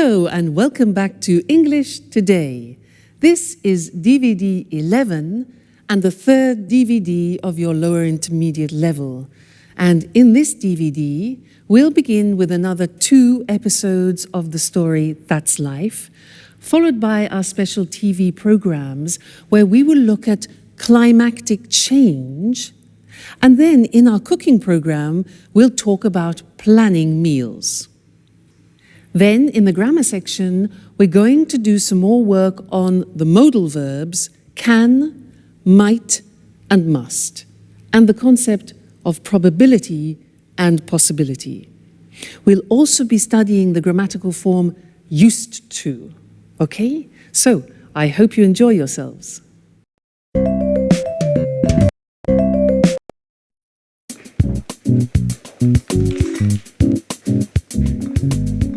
Hello and welcome back to English Today. This is DVD 11 and the third DVD of your lower intermediate level. And in this DVD, we'll begin with another 2 episodes of the story That's Life, followed by our special TV programs where we will look at climactic change. And then in our cooking program, we'll talk about planning meals. Then, in the grammar section, we're going to do some more work on the modal verbs can, might, and must, and the concept of probability and possibility. We'll also be studying the grammatical form used to, okay? So, I hope you enjoy yourselves.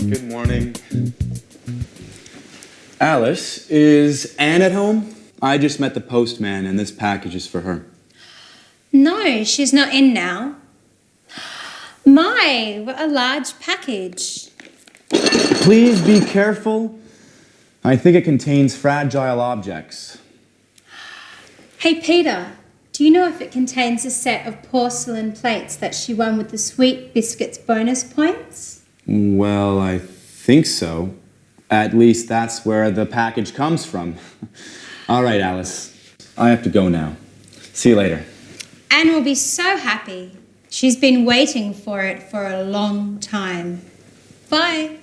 Good morning. Alice, is Anne at home? I just met the postman and this package is for her. No, she's not in now. My, what a large package. Please be careful. I think it contains fragile objects. Hey, Peter, do you know if it contains a set of porcelain plates that she won with the Sweet Biscuits bonus points? Well, I think so. At least that's where the package comes from. All right, Alice. I have to go now. See you later. Anne will be so happy. She's been waiting for it for a long time. Bye.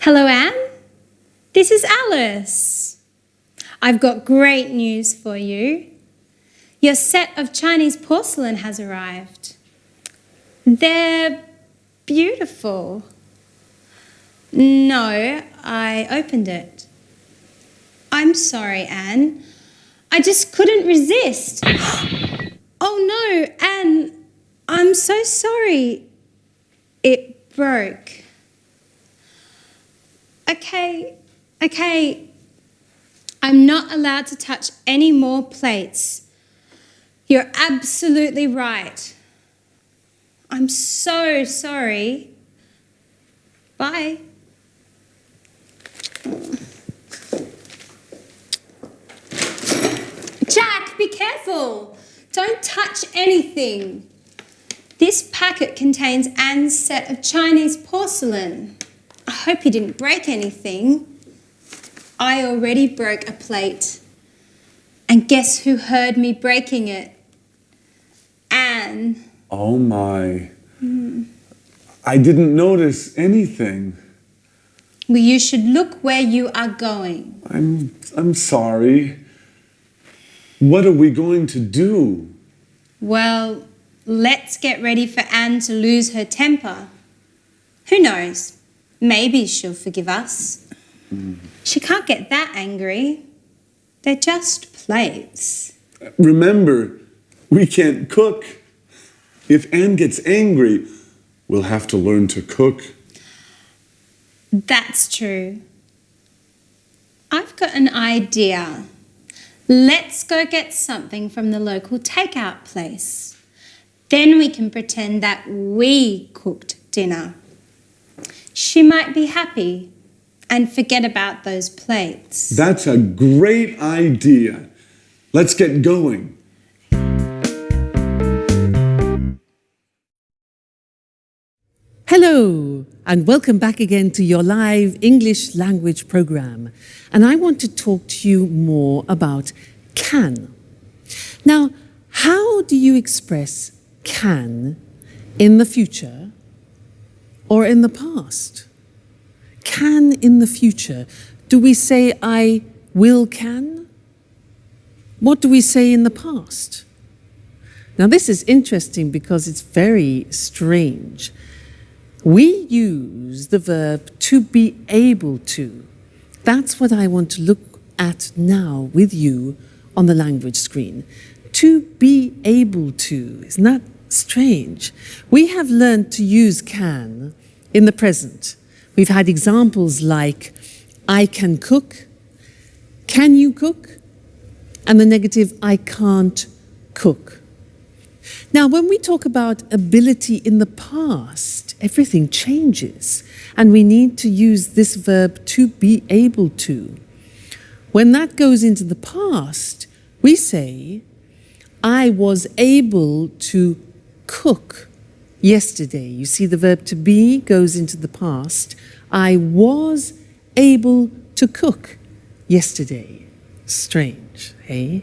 Hello, Anne. This is Alice. I've got great news for you. Your set of Chinese porcelain has arrived. They're beautiful. No, I opened it. I'm sorry, Anne. I just couldn't resist. Oh no, Anne, I'm so sorry. It broke. Okay. I'm not allowed to touch any more plates. You're absolutely right. I'm so sorry. Bye. Jack, be careful. Don't touch anything. This packet contains Anne's set of Chinese porcelain. I hope you didn't break anything. I already broke a plate. And guess who heard me breaking it? Anne. Oh my. I didn't notice anything. Well, you should look where you are going. I'm sorry. What are we going to do? Well, let's get ready for Anne to lose her temper. Who knows? Maybe she'll forgive us. She can't get that angry. They're just plates. Remember, we can't cook. If Anne gets angry, we'll have to learn to cook. That's true. I've got an idea. Let's go get something from the local takeout place. Then we can pretend that we cooked dinner. She might be happy and forget about those plates. That's a great idea. Let's get going. Hello, and welcome back again to your live English language program. And I want to talk to you more about can. Now, how do you express can in the future or in the past? Can in the future. Do we say I will can? What do we say in the past? Now, this is interesting because it's very strange. We use the verb to be able to. That's what I want to look at now with you on the language screen. To be able to. Isn't that strange? We have learned to use can in the present. We've had examples like I can cook, can you cook? And the negative I can't cook. Now, when we talk about ability in the past, everything changes, and we need to use this verb to be able to. When that goes into the past, we say, I was able to cook yesterday. You see, the verb to be goes into the past. I was able to cook yesterday. Strange, eh?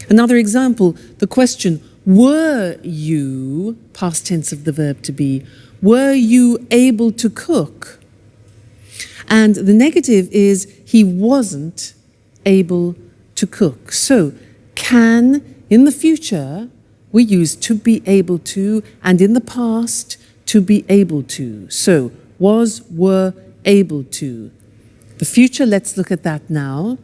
Another example, the question, were you, past tense of the verb to be, were you able to cook? And the negative is he wasn't able to cook. So, can, in the future, we use to be able to, and in the past, to be able to. So, was, were, able to. The future, let's look at that now.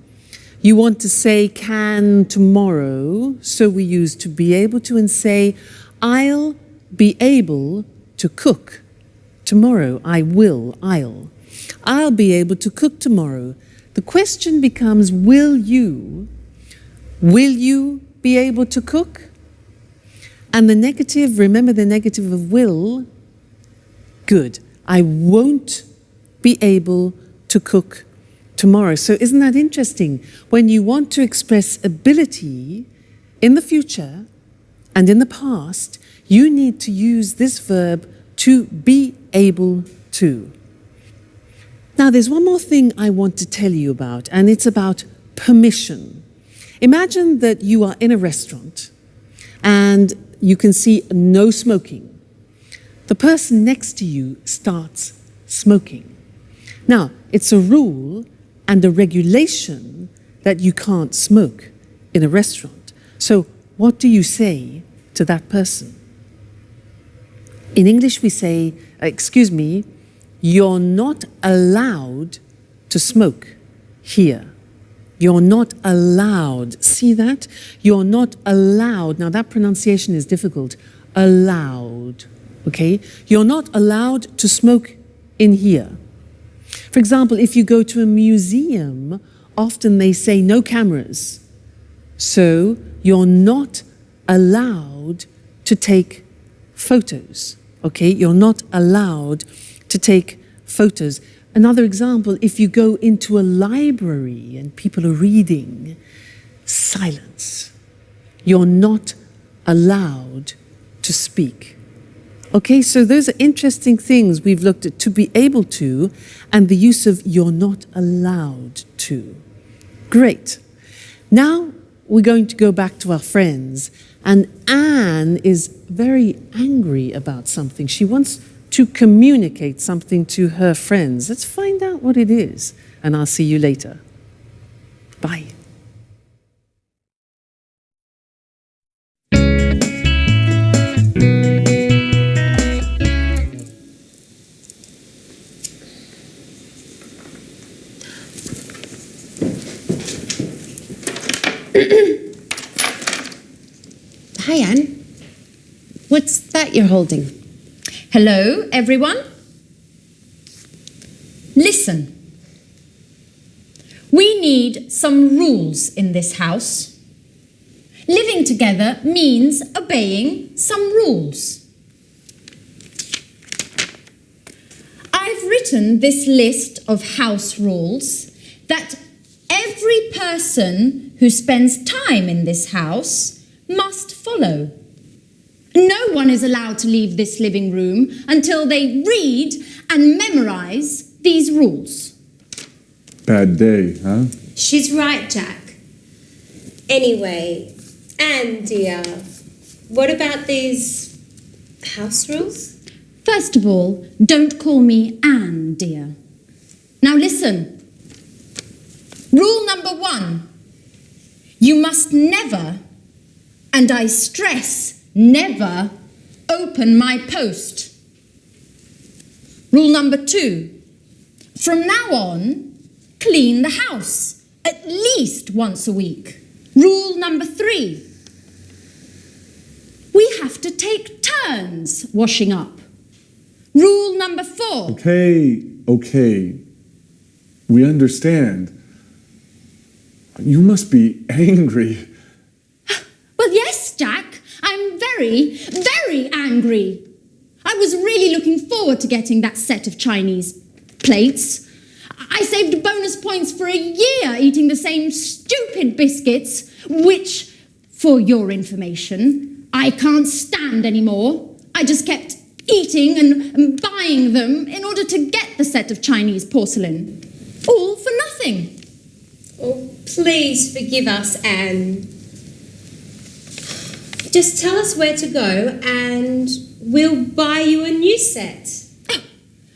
You want to say can tomorrow, so we use to be able to and say, I'll be able to cook tomorrow. I'll be able to cook tomorrow. The question becomes, will you be able to cook? And the negative, remember the negative of will, good. I won't be able to cook tomorrow. So isn't that interesting? When you want to express ability in the future and in the past, you need to use this verb to be able to. Now, there's one more thing I want to tell you about, and it's about permission. Imagine that you are in a restaurant and you can see no smoking. The person next to you starts smoking. Now, it's a rule and a regulation that you can't smoke in a restaurant. So what do you say to that person? In English we say, excuse me, you're not allowed to smoke here. You're not allowed. See that? You're not allowed. Now that pronunciation is difficult. Allowed. Okay? You're not allowed to smoke in here. For example, if you go to a museum, often they say no cameras. So you're not allowed to take photos. Okay? You're not allowed to take photos. Another example, if you go into a library and people are reading, silence. You're not allowed to speak. Okay, so those are interesting things we've looked at, to be able to, and the use of you're not allowed to. Great. Now we're going to go back to our friends, and Anne is very angry about something. She wants to communicate something to her friends. Let's find out what it is, and I'll see you later. Bye. Hi, Anne. What's that you're holding? Hello, everyone. Listen. We need some rules in this house. Living together means obeying some rules. I've written this list of house rules that every person who spends time in this house must follow. No one is allowed to leave this living room until they read and memorize these rules. Bad day, huh? She's right, Jack. Anyway, Anne, dear, what about these house rules? First of all, don't call me Anne, dear. Now listen. Rule number 1. You must never, and I stress never, open my post. Rule number 2. From now on, clean the house at least once a week. Rule number 3. We have to take turns washing up. Rule number 4. Okay. We understand. You must be angry. Well, yes, Jack. I'm very, very angry. I was really looking forward to getting that set of Chinese plates. I saved bonus points for a year eating the same stupid biscuits, which, for your information, I can't stand anymore. I just kept eating and buying them in order to get the set of Chinese porcelain. All for nothing. Oh, please forgive us, Anne. Just tell us where to go and we'll buy you a new set. Oh,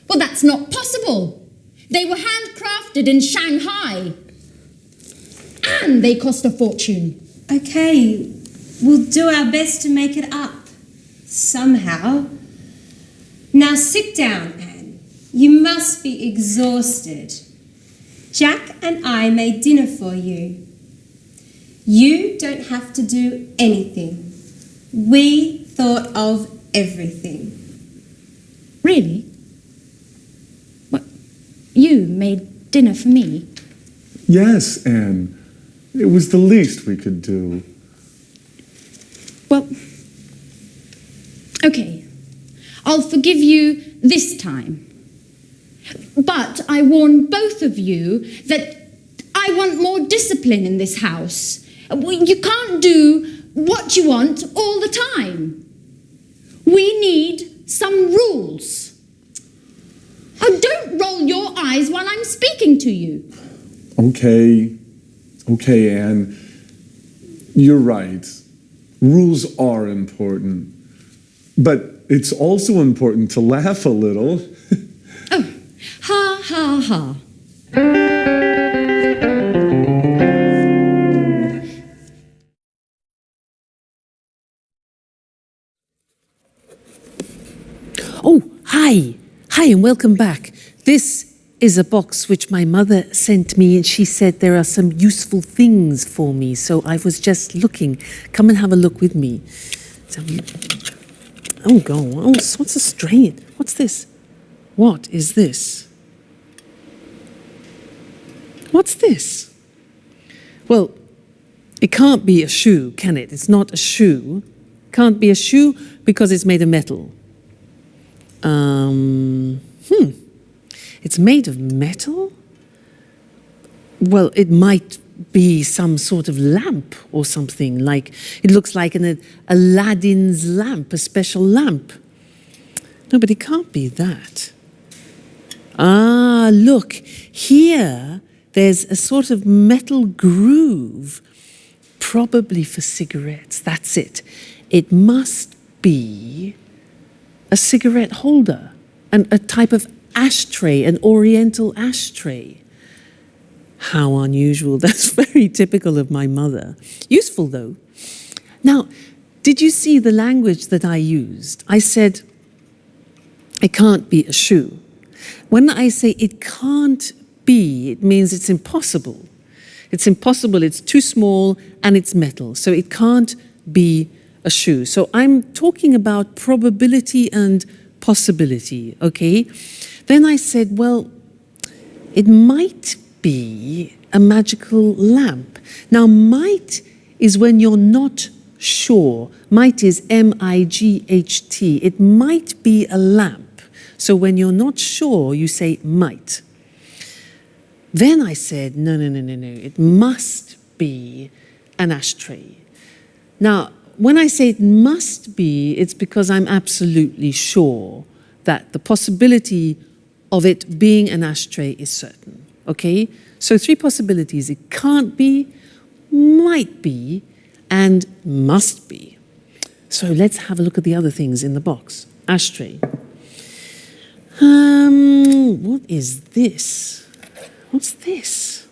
well, that's not possible. They were handcrafted in Shanghai. And they cost a fortune. Okay, we'll do our best to make it up. Somehow. Now sit down, Anne. You must be exhausted. Jack and I made dinner for you. You don't have to do anything. We thought of everything. Really? What? You made dinner for me? Yes, Anne. It was the least we could do. Well, okay. I'll forgive you this time. But I warn both of you that I want more discipline in this house. You can't do what you want all the time. We need some rules. Oh, don't roll your eyes while I'm speaking to you. Okay, Anne. You're right. Rules are important. But it's also important to laugh a little. Oh, ha, ha, ha. Oh, hi. Hi and welcome back. This is a box which my mother sent me and she said there are some useful things for me. So I was just looking. Come and have a look with me. Oh, go. Oh, what's a strain? What's this? What is this? What's this? Well, it can't be a shoe, can it? It's not a shoe. Can't be a shoe because it's made of metal. It's made of metal? Well, it might be some sort of lamp or something, like it looks like an Aladdin's lamp, a special lamp. No, but it can't be that. Ah, look, here there's a sort of metal groove, probably for cigarettes. That's it. It must be a cigarette holder, and a type of ashtray, an oriental ashtray. How unusual. That's very typical of my mother. Useful, though. Now, did you see the language that I used? I said, it can't be a shoe. When I say it can't be, it means it's impossible. It's impossible, it's too small, and it's metal. So it can't be a shoe. So I'm talking about probability and possibility, okay? Then I said, well, it might be a magical lamp. Now, might is when you're not sure. Might is M-I-G-H-T. It might be a lamp. So when you're not sure, you say might. Then I said, no. It must be an ashtray. Now, when I say it must be, it's because I'm absolutely sure that the possibility of it being an ashtray is certain, okay? So 3 possibilities. It can't be, might be, and must be. So let's have a look at the other things in the box. Ashtray. What is this? What's this?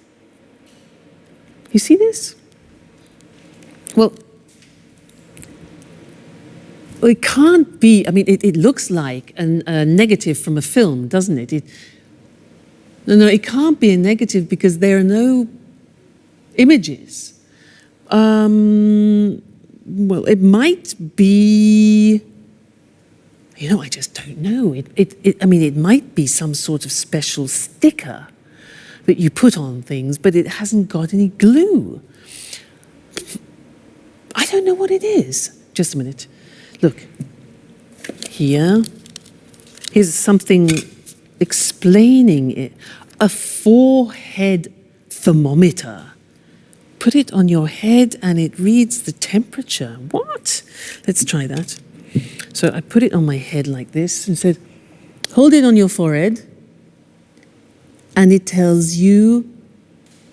You see this? Well, Well, it can't be, I mean, it looks like a negative from a film, doesn't it? No, it can't be a negative because there are no images. Well, it might be, I just don't know. I mean, it might be some sort of special sticker that you put on things, but it hasn't got any glue. I don't know what it is. Just a minute. Look, here's something explaining it. A forehead thermometer. Put it on your head and it reads the temperature. What? Let's try that. So I put it on my head like this and said, hold it on your forehead and it tells you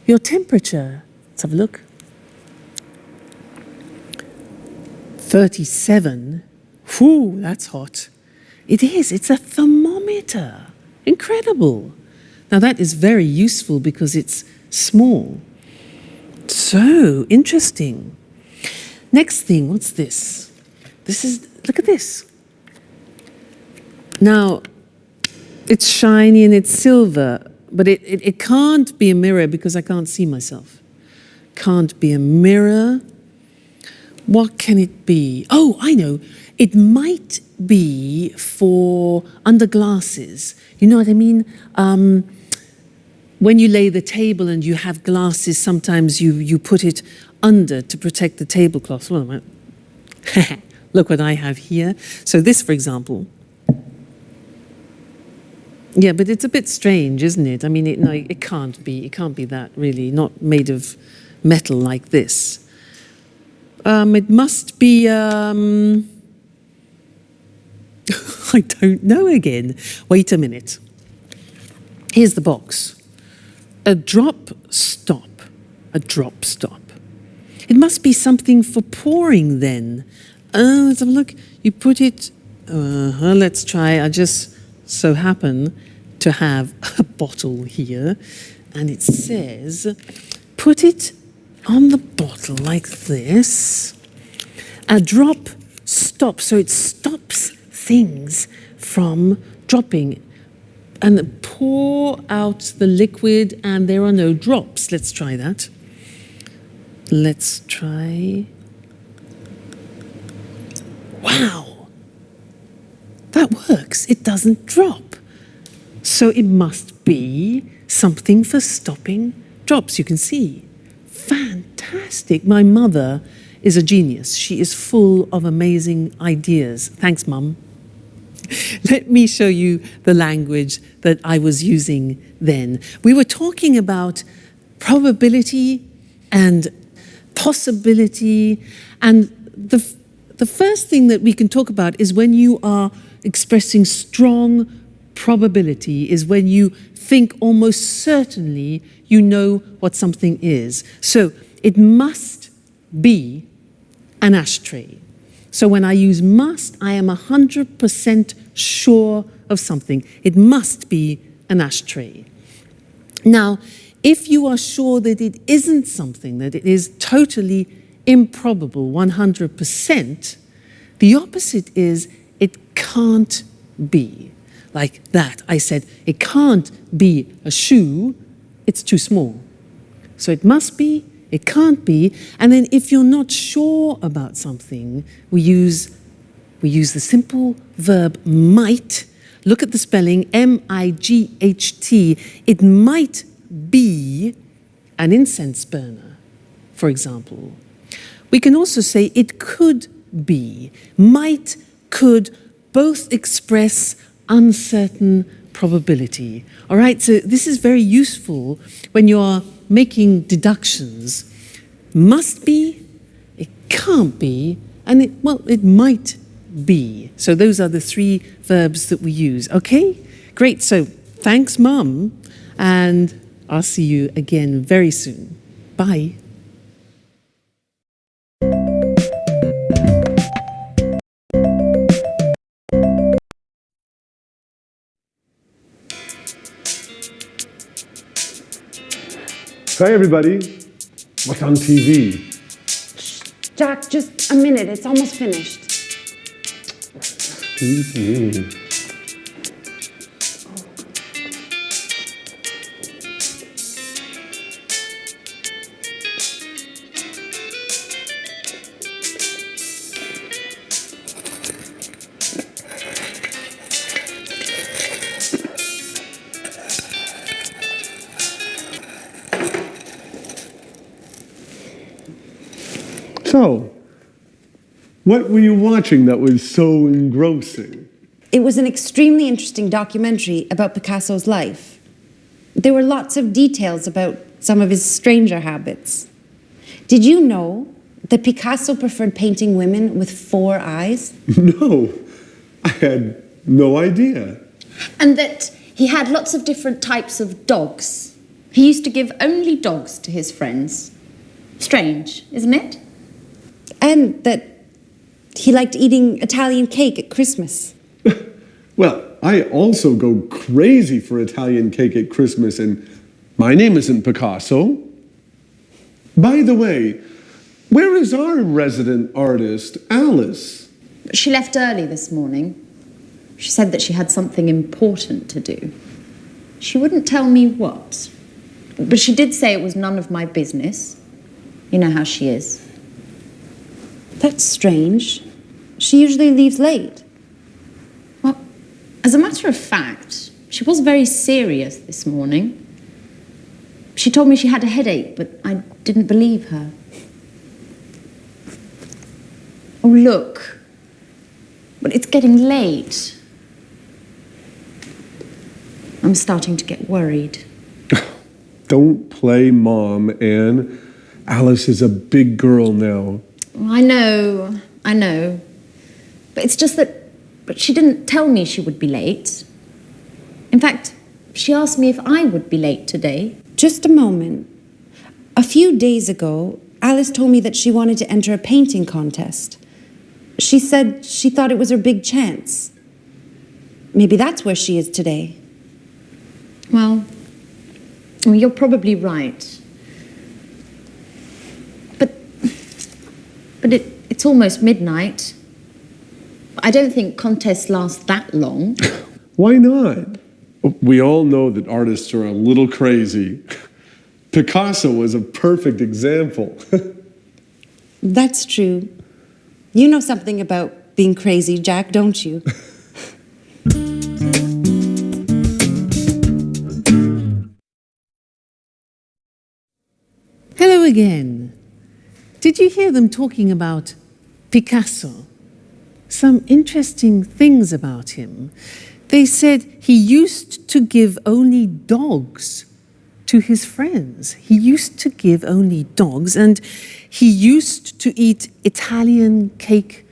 your temperature. Let's have a look. 37. Whew, that's hot. It is, it's a thermometer. Incredible. Now that is very useful because it's small. So interesting. Next thing, what's this? Look at this. Now, it's shiny and it's silver, but it can't be a mirror because I can't see myself. Can't be a mirror. What can it be? Oh, I know. It might be for under glasses. You know what I mean? When you lay the table and you have glasses, sometimes you put it under to protect the tablecloth. Well, look what I have here. So this, for example. Yeah, but it's a bit strange, isn't it? I mean, it can't be that, really. Not made of metal like this. It must be, I don't know again. Wait a minute. Here's the box. A drop stop. A drop stop. It must be something for pouring then. Let's have a look. You put it, let's try. I just so happen to have a bottle here. And it says, put it on the bottle like this. A drop stop. So it stops things from dropping. And pour out the liquid and there are no drops. Let's try that. Let's try. Wow. That works. It doesn't drop. So it must be something for stopping drops. You can see. Fantastic. My mother is a genius. She is full of amazing ideas. Thanks, Mum. Let me show you the language that I was using then. We were talking about probability and possibility, and the first thing that we can talk about is when you are expressing strong probability, is when you think almost certainly you know what something is. So it must be an ashtray. So when I use must, I am 100% sure of something. It must be an ashtray. Now, if you are sure that it isn't something, that it is totally improbable, 100%, the opposite is it can't be. Like that. I said, it can't be a shoe, it's too small. So it must be, it can't be, and then if you're not sure about something, we use the simple verb might. Look at the spelling, M-I-G-H-T. It might be an incense burner, for example. We can also say it could be. Might, could, both express uncertain probability. All right, so this is very useful when you are making deductions. Must be, it can't be, and it might be. So those are the three verbs that we use. Okay, great. So thanks, Mum, and I'll see you again very soon. Bye. Hi, everybody. What's on TV? Jack, just a minute. It's almost finished. So, what were you watching that was so engrossing? It was an extremely interesting documentary about Picasso's life. There were lots of details about some of his stranger habits. Did you know that Picasso preferred painting women with 4 eyes? No, I had no idea. And that he had lots of different types of dogs. He used to give only dogs to his friends. Strange, isn't it? And that he liked eating Italian cake at Christmas. Well, I also go crazy for Italian cake at Christmas, and my name isn't Picasso. By the way, where is our resident artist, Alice? She left early this morning. She said that she had something important to do. She wouldn't tell me what, but she did say it was none of my business. You know how she is. That's strange. She usually leaves late. Well, as a matter of fact, she was very serious this morning. She told me she had a headache, but I didn't believe her. Oh, look. But it's getting late. I'm starting to get worried. Don't play Mom, Anne. Alice is a big girl now. I know. But it's just but she didn't tell me she would be late. In fact, she asked me if I would be late today. Just a moment. A few days ago, Alice told me that she wanted to enter a painting contest. She said she thought it was her big chance. Maybe that's where she is today. Well, you're probably right. But it's almost midnight. I don't think contests last that long. Why not? We all know that artists are a little crazy. Picasso was a perfect example. That's true. You know something about being crazy, Jack, don't you? Hello again. Did you hear them talking about Picasso? Some interesting things about him. They said he used to give only dogs to his friends. He used to give only dogs, and he used to eat Italian cake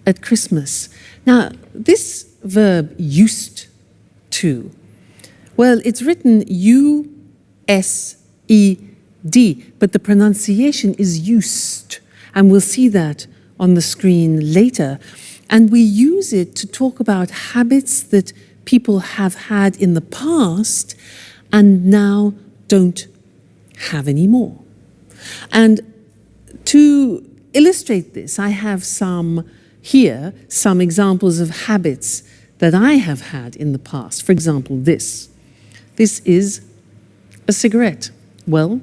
at Christmas. Now, this verb used to, well, it's written U-S-E-D, but the pronunciation is used, and we'll see that on the screen later. And we use it to talk about habits that people have had in the past and now don't have anymore. And to illustrate this, I have some examples of habits that I have had in the past. For example, this. This is a cigarette. Well,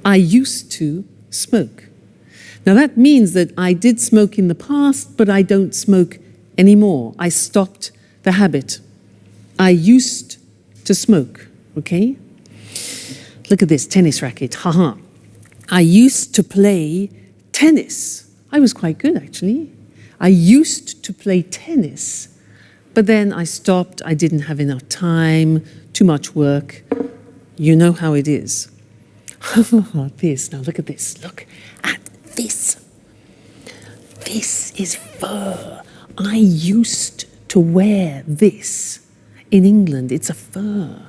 I used to smoke. Now that means that I did smoke in the past, but I don't smoke anymore. I stopped the habit. I used to smoke, okay? Look at this, tennis racket, haha. I used to play tennis. I was quite good, actually. I used to play tennis, but then I stopped. I didn't have enough time, too much work. You know how it is. This, now look at this, look at this. This is fur. I used to wear this. In England, it's a fur.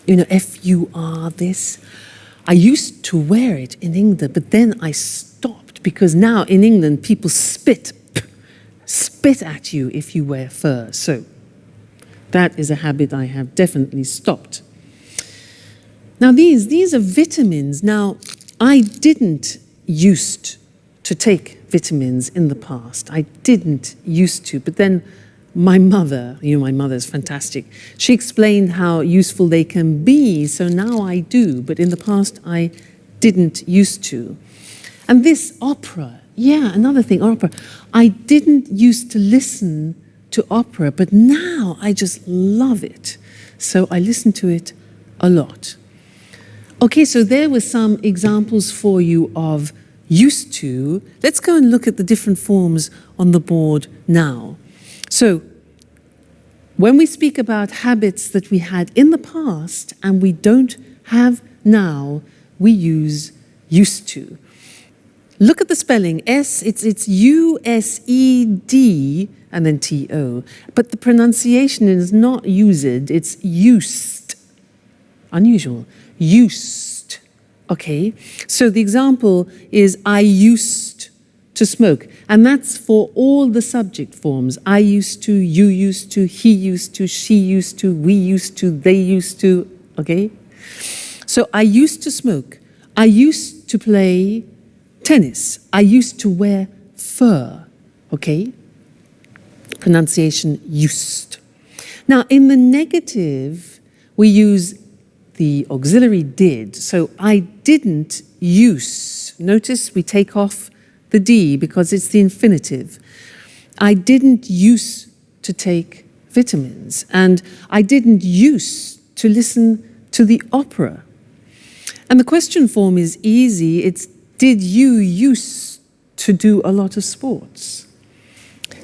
You know, F-U-R, this. I used to wear it in England, but then I stopped because now in England, people spit at you if you wear fur. So that is a habit I have definitely stopped. Now these are vitamins. Now, I didn't used to take vitamins in the past. I didn't used to, but then my mother, my mother is fantastic. She explained how useful they can be, so now I do, but in the past I didn't used to. And this opera, another thing, opera. I didn't used to listen to opera, but now I just love it. So I listen to it a lot. Okay, so there were some examples for you of used to. Let's go and look at the different forms on the board now. So, when we speak about habits that we had in the past and we don't have now, we use used to. Look at the spelling. It's U-S-E-D and then T-O. But the pronunciation is not used, it's used. Unusual. Used. Okay? So the example is I used to smoke. And that's for all the subject forms. I used to, you used to, he used to, she used to, we used to, they used to. Okay? So I used to smoke. I used to play tennis. I used to wear fur. Okay? Pronunciation used. Now, in the negative, we use the auxiliary did. So I didn't use. Notice we take off the D because it's the infinitive. I didn't use to take vitamins, and I didn't use to listen to the opera. And the question form is easy. It's did you use to do a lot of sports?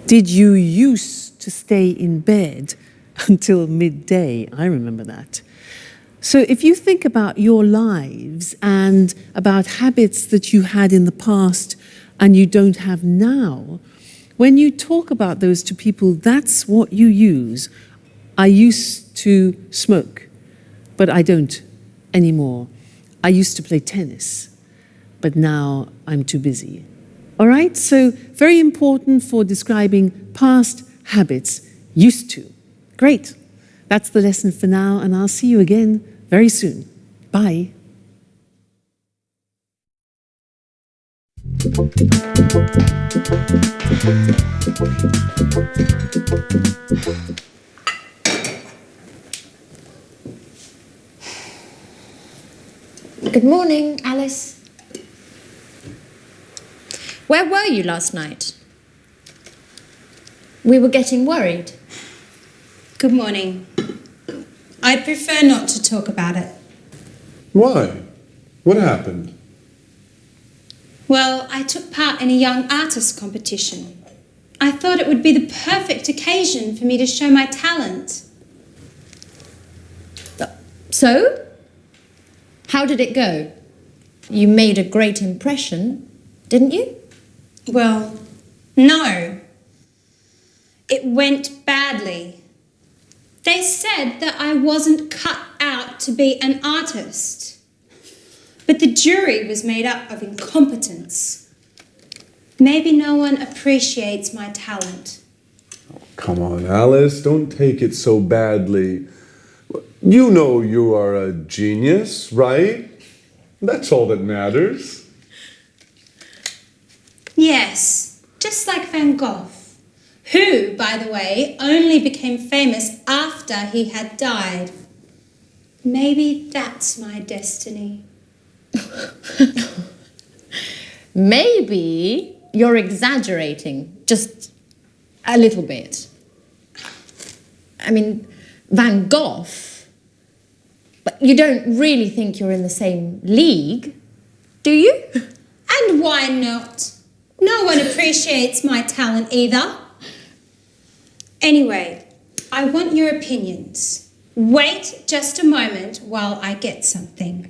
Did you use to stay in bed until midday? I remember that. So if you think about your lives and about habits that you had in the past and you don't have now, when you talk about those to people, that's what you use. I used to smoke, but I don't anymore. I used to play tennis, but now I'm too busy. All right, so very important for describing past habits, used to. Great. That's the lesson for now, and I'll see you again very soon. Bye. Good morning, Alice. Where were you last night? We were getting worried. Good morning. I'd prefer not to talk about it. Why? What happened? Well, I took part in a young artist competition. I thought it would be the perfect occasion for me to show my talent. So? How did it go? You made a great impression, didn't you? Well, no. It went badly. They said that I wasn't cut out to be an artist. But the jury was made up of incompetence. Maybe no one appreciates my talent. Oh, come on, Alice, don't take it so badly. You know you are a genius, right? That's all that matters. Yes, just like Van Gogh, who, by the way, only became famous after he had died. Maybe that's my destiny. Maybe you're exaggerating, just a little bit. I mean, Van Gogh, but you don't really think you're in the same league, do you? And why not? No one appreciates my talent either. Anyway, I want your opinions. Wait just a moment while I get something.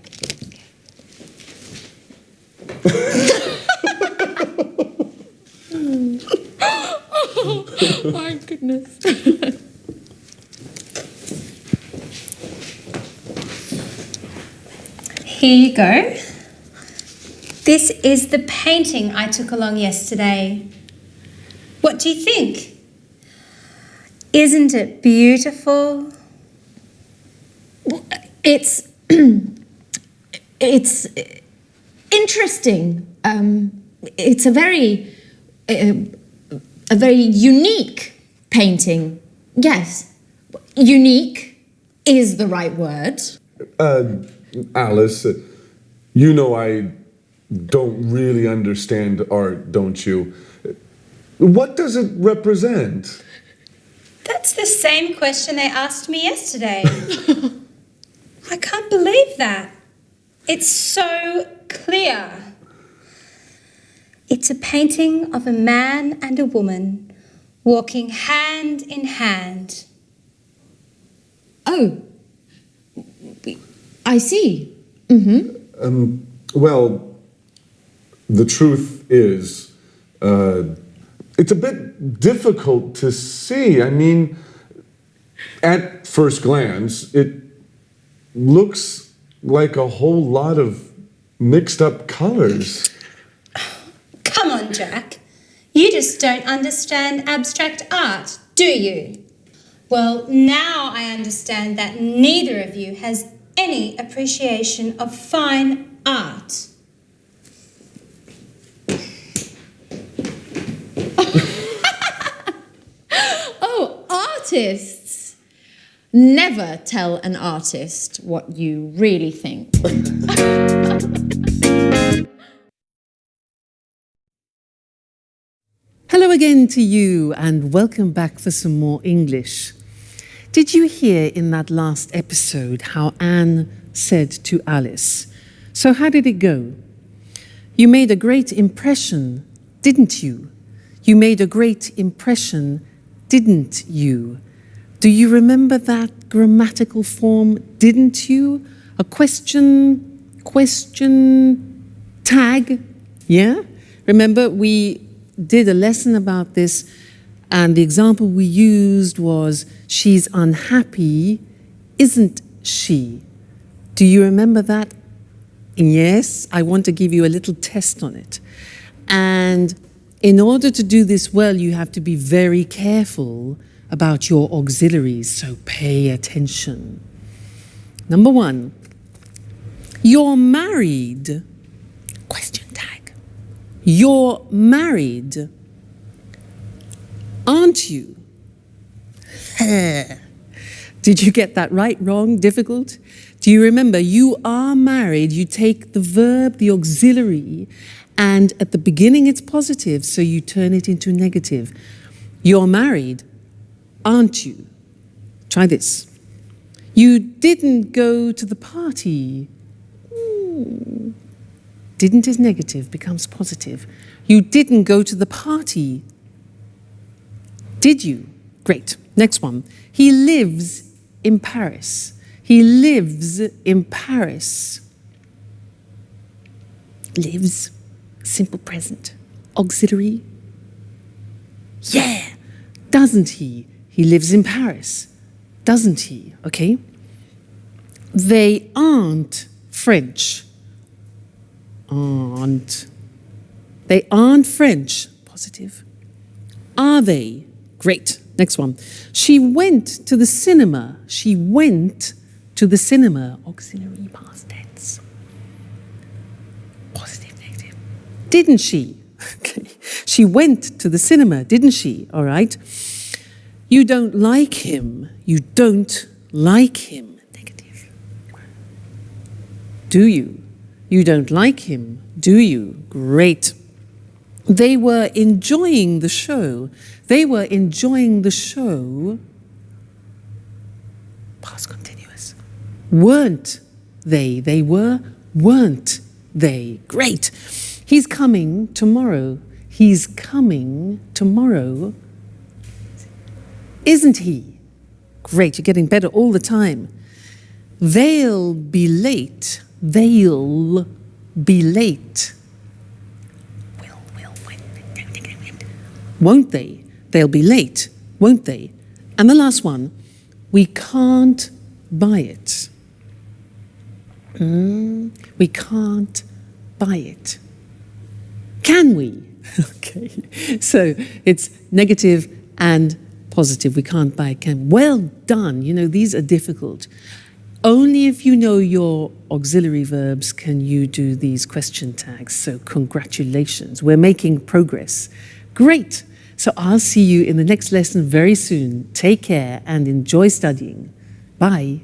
Oh, my goodness. Here you go. This is the painting I took along yesterday. What do you think? Isn't it beautiful? It's it's interesting. It's a very unique Painting, yes. Unique is the right word. Alice, you know I don't really understand art, don't you? What does it represent? That's the same question they asked me yesterday. I can't believe that. It's so clear. It's a painting of a man and a woman walking hand in hand. Oh, I see. Well, the truth is, it's a bit difficult to see. I mean, at first glance, it looks like a whole lot of mixed up colors. Come on, Jack. You just don't understand abstract art, do you? Well, now I understand that neither of you has any appreciation of fine art. Oh, artists! Never tell an artist what you really think. Hello again to you and welcome back for some more English. Did you hear in that last episode how Anne said to Alice, "So how did it go? You made a great impression, didn't you? You made a great impression, didn't you?" Do you remember that grammatical form, didn't you? A question tag, yeah? Remember we did a lesson about this and the example we used was, she's unhappy, isn't she? Do you remember that? Yes, I want to give you a little test on it. And in order to do this well, you have to be very careful about your auxiliaries, so pay attention. Number one, you're married, question tag. You're married, aren't you? Did you get that right, wrong, difficult? Do you remember, you are married, you take the verb, the auxiliary, and at the beginning it's positive, so you turn it into negative. You're married, aren't you? Try this. You didn't go to the party. Didn't is negative, becomes positive. You didn't go to the party. Did you? Great. Next one. He lives in Paris. He lives in Paris. Lives, simple present. Auxiliary. Yeah. Doesn't he? He lives in Paris. Doesn't he? Okay. They aren't French. Aren't. They aren't French. Positive. Are they? Great. Next one. She went to the cinema. She went to the cinema. Auxiliary past tense. Positive, negative. Didn't she? Okay. She went to the cinema, didn't she? All right. You don't like him. You don't like him. Negative. Do you? You don't like him, do you? Great. They were enjoying the show. They were enjoying the show. Past continuous. Weren't they? They were, weren't they? Great. He's coming tomorrow. He's coming tomorrow. Isn't he? Great, you're getting better all the time. They'll be late. They'll be late. Won't they? They'll be late, won't they? And the last one, we can't buy it. We can't buy it. Can we? Okay, so it's negative and positive. We can't buy it. Can. Well done. You know, these are difficult. Only if you know your auxiliary verbs can you do these question tags. So congratulations. We're making progress. Great. So I'll see you in the next lesson very soon. Take care and enjoy studying. Bye.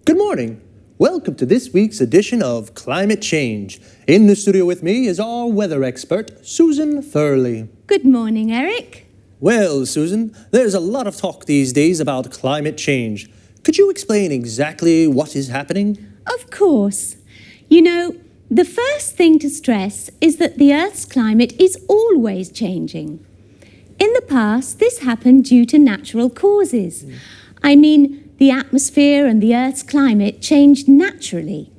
Good morning. Welcome to this week's edition of Climate Change. In the studio with me is our weather expert, Susan Furley. Good morning, Eric. Well, Susan, there's a lot of talk these days about climate change. Could you explain exactly what is happening? Of course. You know, the first thing to stress is that the Earth's climate is always changing. In the past, this happened due to natural causes. I mean, the atmosphere and the Earth's climate changed naturally.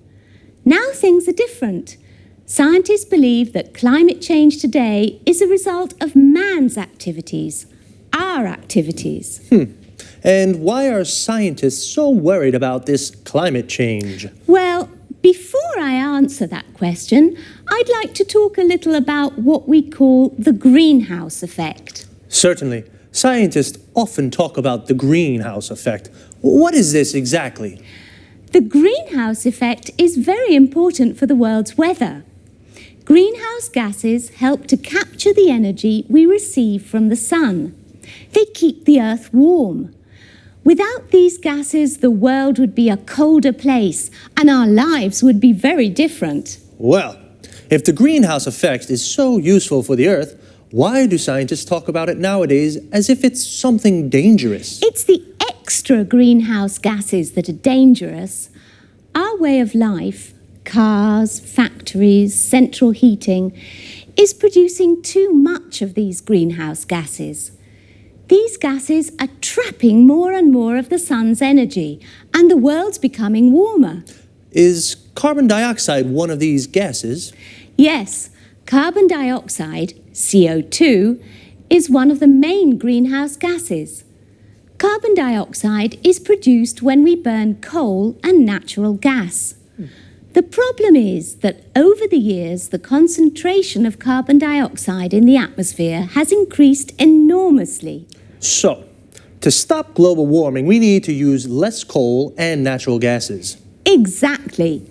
Now things are different. Scientists believe that climate change today is a result of man's activities, our activities. And why are scientists so worried about this climate change? Well, before I answer that question, I'd like to talk a little about what we call the greenhouse effect. Certainly. Scientists often talk about the greenhouse effect. What is this exactly? The greenhouse effect is very important for the world's weather. Greenhouse gases help to capture the energy we receive from the sun. They keep the Earth warm. Without these gases, the world would be a colder place and our lives would be very different. Well, if the greenhouse effect is so useful for the Earth, why do scientists talk about it nowadays as if it's something dangerous? It's the extra greenhouse gases that are dangerous. Our way of life, cars, factories, central heating, is producing too much of these greenhouse gases. These gases are trapping more and more of the sun's energy, and the world's becoming warmer. Is carbon dioxide one of these gases? Yes, carbon dioxide, CO2, is one of the main greenhouse gases. Carbon dioxide is produced when we burn coal and natural gas. The problem is that over the years, the concentration of carbon dioxide in the atmosphere has increased enormously. So, to stop global warming, we need to use less coal and natural gases. Exactly.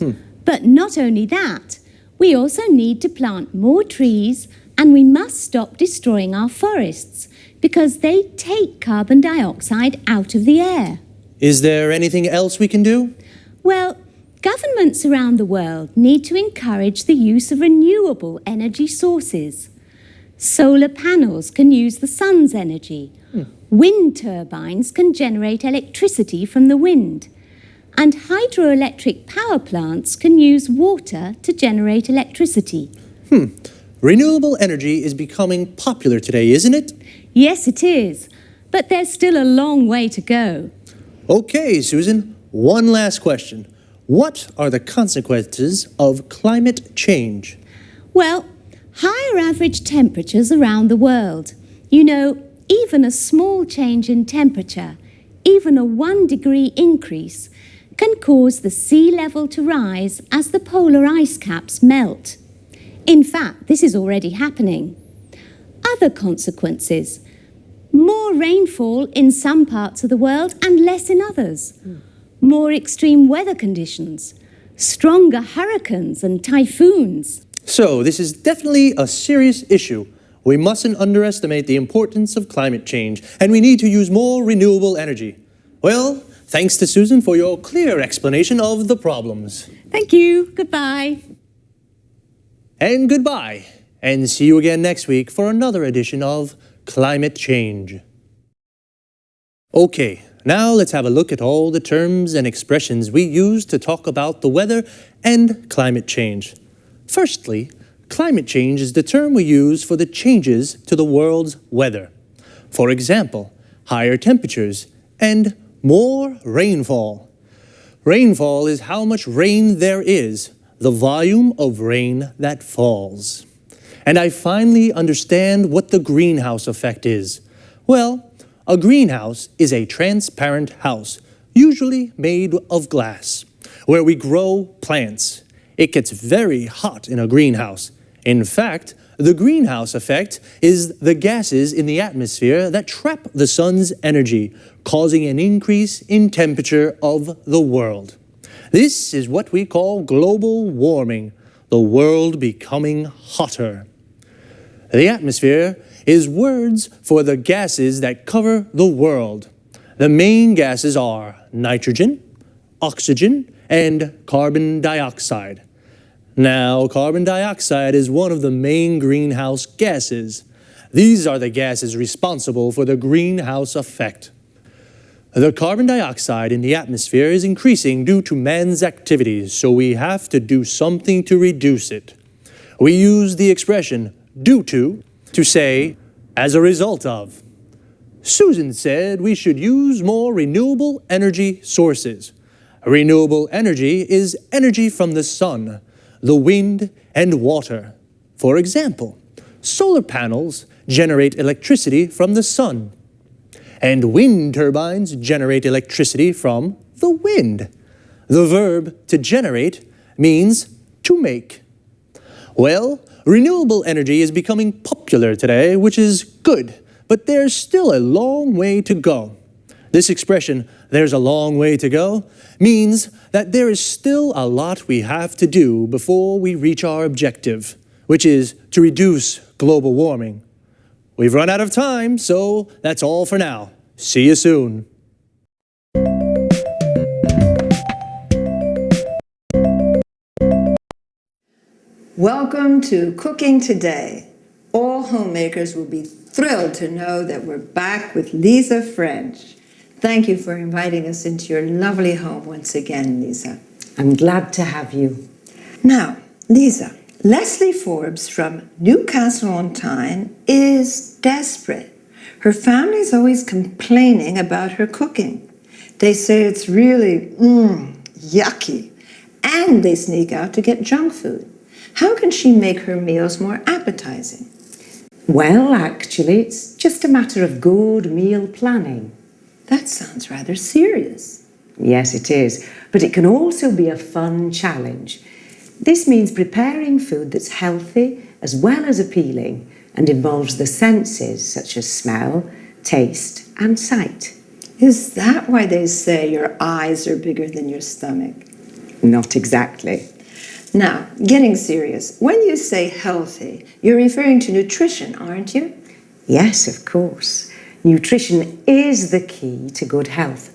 But not only that, we also need to plant more trees and we must stop destroying our forests because they take carbon dioxide out of the air. Is there anything else we can do? Well, governments around the world need to encourage the use of renewable energy sources. Solar panels can use the sun's energy. Wind turbines can generate electricity from the wind. And hydroelectric power plants can use water to generate electricity. Renewable energy is becoming popular today, isn't it? Yes, it is. But there's still a long way to go. Okay, Susan, one last question. What are the consequences of climate change? Well, higher average temperatures around the world. You know, even a small change in temperature, even a 1-degree increase, can cause the sea level to rise as the polar ice caps melt. In fact, this is already happening. Other consequences: more rainfall in some parts of the world and less in others. More extreme weather conditions, stronger hurricanes and typhoons. So, this is definitely a serious issue. We mustn't underestimate the importance of climate change, and we need to use more renewable energy. Well, thanks to Susan for your clear explanation of the problems. Thank you. Goodbye. And goodbye, and see you again next week for another edition of Climate Change. Okay, now let's have a look at all the terms and expressions we use to talk about the weather and climate change. Firstly, climate change is the term we use for the changes to the world's weather. For example, higher temperatures and more rainfall. Rainfall is how much rain there is, the volume of rain that falls. And I finally understand what the greenhouse effect is. Well, a greenhouse is a transparent house, usually made of glass, where we grow plants. It gets very hot in a greenhouse. In fact, the greenhouse effect is the gases in the atmosphere that trap the sun's energy, causing an increase in temperature of the world. This is what we call global warming, the world becoming hotter. The atmosphere is words for the gases that cover the world. The main gases are nitrogen, oxygen, and carbon dioxide. Now, carbon dioxide is one of the main greenhouse gases. These are the gases responsible for the greenhouse effect. The carbon dioxide in the atmosphere is increasing due to man's activities, so we have to do something to reduce it. We use the expression due to say as a result of. Susan said we should use more renewable energy sources. Renewable energy is energy from the sun, the wind, and water. For example, solar panels generate electricity from the sun, and wind turbines generate electricity from the wind. The verb to generate means to make. Well, renewable energy is becoming popular today, which is good, but there's still a long way to go. This expression, "there's a long way to go," means that there is still a lot we have to do before we reach our objective, which is to reduce global warming. We've run out of time, so that's all for now. See you soon. Welcome to Cooking Today. All homemakers will be thrilled to know that we're back with Lisa French. Thank you for inviting us into your lovely home once again, Lisa. I'm glad to have you. Now, Lisa, Leslie Forbes from Newcastle-on-Tyne is desperate. Her family's always complaining about her cooking. They say it's really, yucky, and they sneak out to get junk food. How can she make her meals more appetizing? Well, actually, it's just a matter of good meal planning. That sounds rather serious. Yes, it is, but it can also be a fun challenge. This means preparing food that's healthy as well as appealing and involves the senses such as smell, taste, and sight. Is that why they say your eyes are bigger than your stomach? Not exactly. Now, getting serious, when you say healthy, you're referring to nutrition, aren't you? Yes, of course. Nutrition is the key to good health.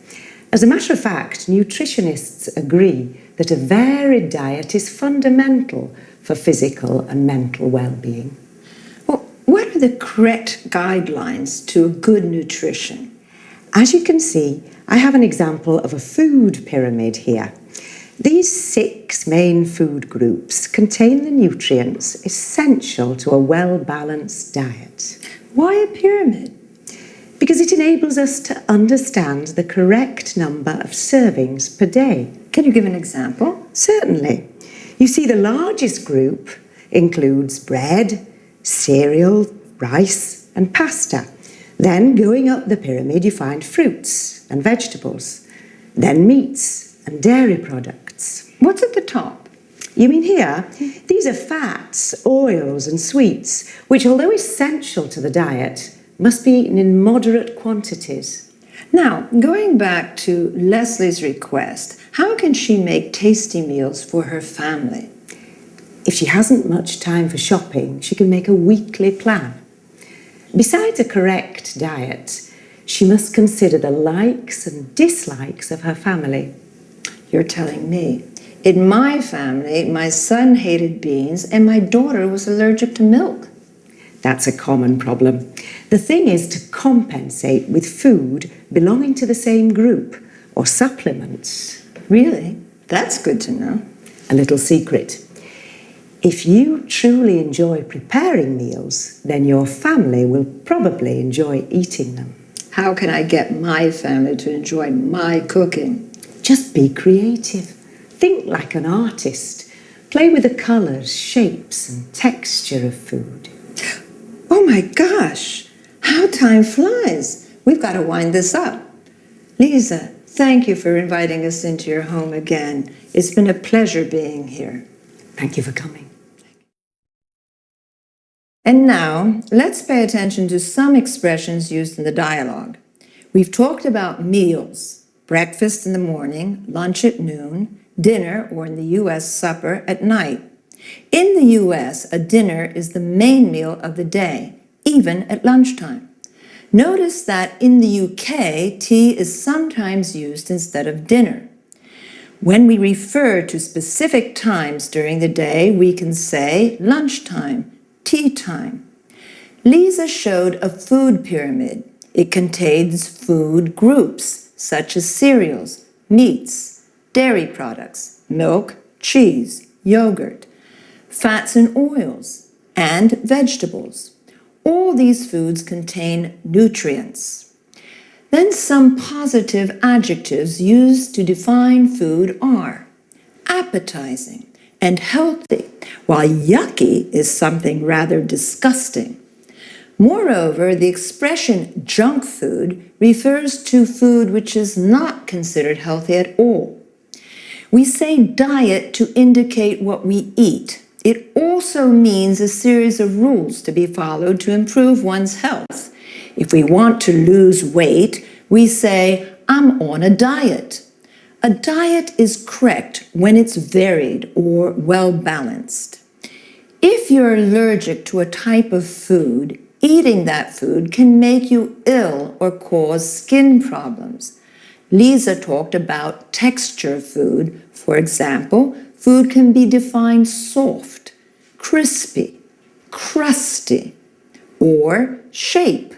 As a matter of fact, nutritionists agree that a varied diet is fundamental for physical and mental well-being. Well, what are the correct guidelines to a good nutrition? As you can see, I have an example of a food pyramid here. These 6 main food groups contain the nutrients essential to a well-balanced diet. Why a pyramid? Because it enables us to understand the correct number of servings per day. Can you give an example? Certainly. You see, the largest group includes bread, cereal, rice, and pasta. Then, going up the pyramid, you find fruits and vegetables. Then meats and dairy products. What's at the top? You mean here? These are fats, oils, and sweets, which, although essential to the diet, must be eaten in moderate quantities. Now, going back to Leslie's request, how can she make tasty meals for her family? If she hasn't much time for shopping, she can make a weekly plan. Besides a correct diet, she must consider the likes and dislikes of her family. You're telling me. In my family, my son hated beans and my daughter was allergic to milk. That's a common problem. The thing is to compensate with food belonging to the same group or supplements. Really? That's good to know. A little secret. If you truly enjoy preparing meals, then your family will probably enjoy eating them. How can I get my family to enjoy my cooking? Just be creative. Think like an artist. Play with the colours, shapes, and texture of food. Oh my gosh, how time flies. We've got to wind this up. Lisa, thank you for inviting us into your home again. It's been a pleasure being here. Thank you for coming. And now, let's pay attention to some expressions used in the dialogue. We've talked about meals, breakfast in the morning, lunch at noon, dinner, or in the US, supper, at night. In the US, a dinner is the main meal of the day, even at lunchtime. Notice that in the UK, tea is sometimes used instead of dinner. When we refer to specific times during the day, we can say lunchtime, tea time. Lisa showed a food pyramid. It contains food groups, such as cereals, meats, dairy products, milk, cheese, yogurt, fats and oils, and vegetables. All these foods contain nutrients. Then some positive adjectives used to define food are appetizing and healthy, while yucky is something rather disgusting. Moreover, the expression junk food refers to food which is not considered healthy at all. We say diet to indicate what we eat. It also means a series of rules to be followed to improve one's health. If we want to lose weight, we say, I'm on a diet. A diet is correct when it's varied or well-balanced. If you're allergic to a type of food, eating that food can make you ill or cause skin problems. Lisa talked about texture of food. For example, food can be defined soft, crispy, crusty, or shape.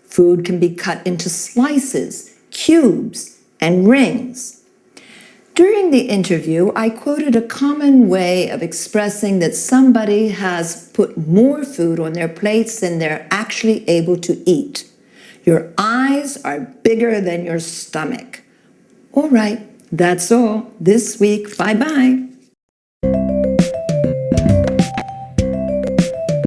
Food can be cut into slices, cubes, and rings. During the interview, I quoted a common way of expressing that somebody has put more food on their plates than they're actually able to eat. Your eyes are bigger than your stomach. All right, that's all this week. Bye-bye.